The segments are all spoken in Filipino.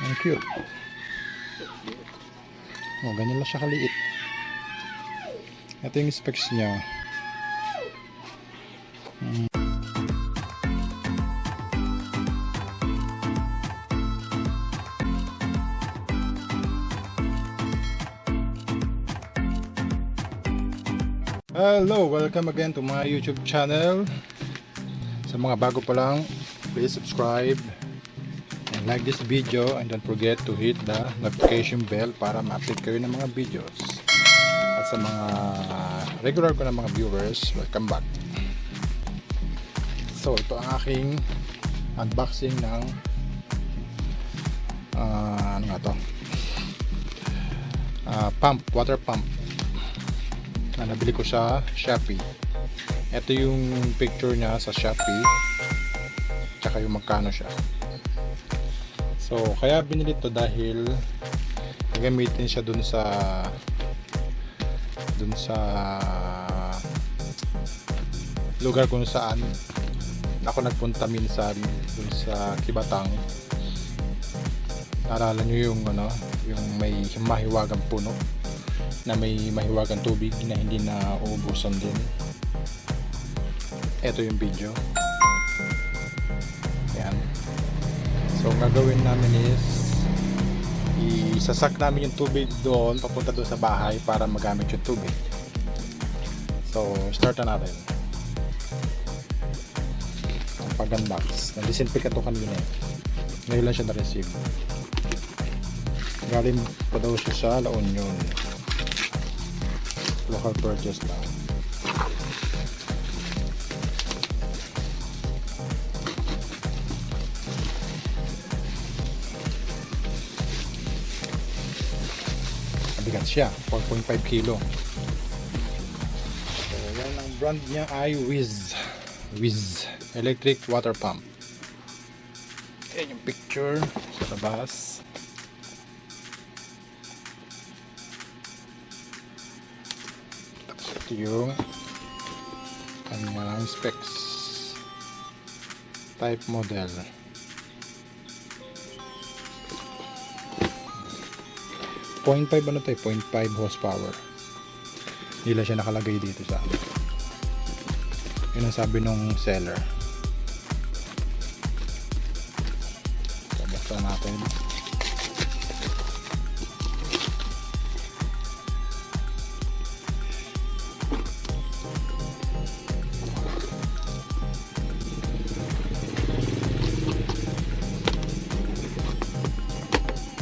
Ang cute. Oh, ganyan lang siya kaliit. Ito yung specs niya. Hello, welcome again to my YouTube channel. Sa mga bago pa lang, please subscribe and like this video, and don't forget to hit the notification bell para ma-update kayo ng mga videos. At sa mga regular ko na mga viewers, welcome back. So ito ang aking unboxing ng ano nga to, water pump na nabili ko sa Shopee. Ito yung picture niya sa Shopee, tsaka yung magkano siya. So kaya binili to dahil gagamitin siya dun sa lugar kung saan ako nagpunta minsan, dun sa Kibatang. Naalala nyo yung yung may mahiwagang puno na may mahiwagang tubig na hindi na uubusan din. Ito yung video. Yan. So ang gagawin namin is isasak namin yung tubig doon papunta doon sa bahay para magamit yung tubig. So start na natin ang pag-unbox. Na-disinfect ito kanina, ngayon lang siya na-receive. Galing pa daw siya sa La Union, local purchase lang. Mabigat siya, 4.5 kilo. So yan, ang brand niya ay Wizz Electric Water Pump. Yan yung picture sa labas. Ito yung kanyang specs, type, model. 0.5 ano to, 0.5 horsepower. Nila siya nakalagay dito sa amin. Yun ang sabi nung seller. So basta natin.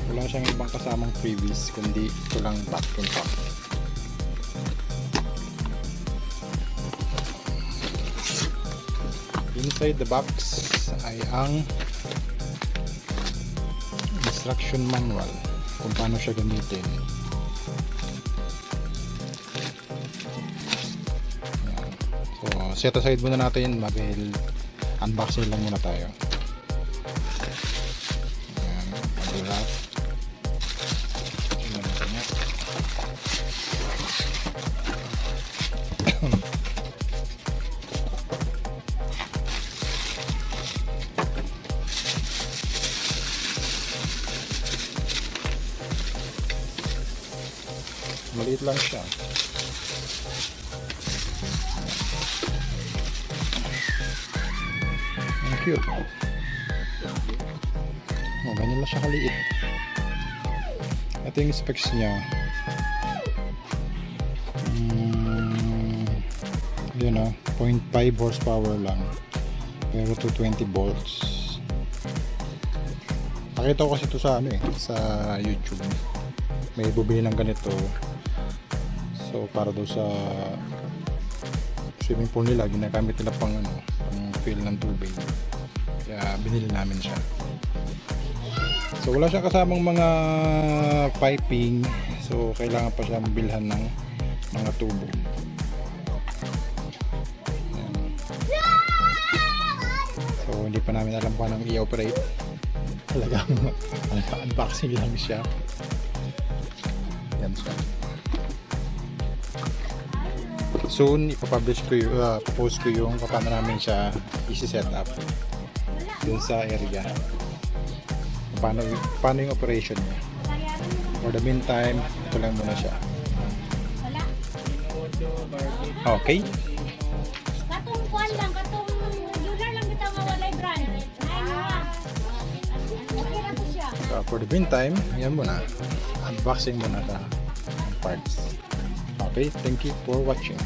Wala siyang ibang kasamang freebies kundi ito lang vacuum pump. Inside the box ay ang instruction manual kung paano siya gamitin. Ayan. So set aside muna natin dahil unboxing lang muna tayo. Maliit lang siya. Ang cute. Oh, ganyan lang siya kaliit. Ito yung specs niya. Yun o, 0.5 horsepower lang, pero 220 volts. Nakita ko kasi ito sa sa YouTube. May bubili ng ganito. So para daw sa swimming pool nila, ginagamit nila pang pang fill ng tubig. Kaya binili namin siya. So wala siyang kasamang mga piping. So kailangan pa siya bilhan ng mga tubo. Ayan. So hindi pa namin alam kung anong i-operate. Talagang unboxing lang siya. Yan siya. Soon ipapublish ko yung post ko yung paano namin siya i-set up dun sa area. paano yung operation niya. For the meantime, ito lang muna siya. Okay. Katong kuan lang, katong lunar lang kita nga walay brand. Okay na po siya. So for the meantime, yan muna. Unboxing muna sa parts. Okay, thank you for watching.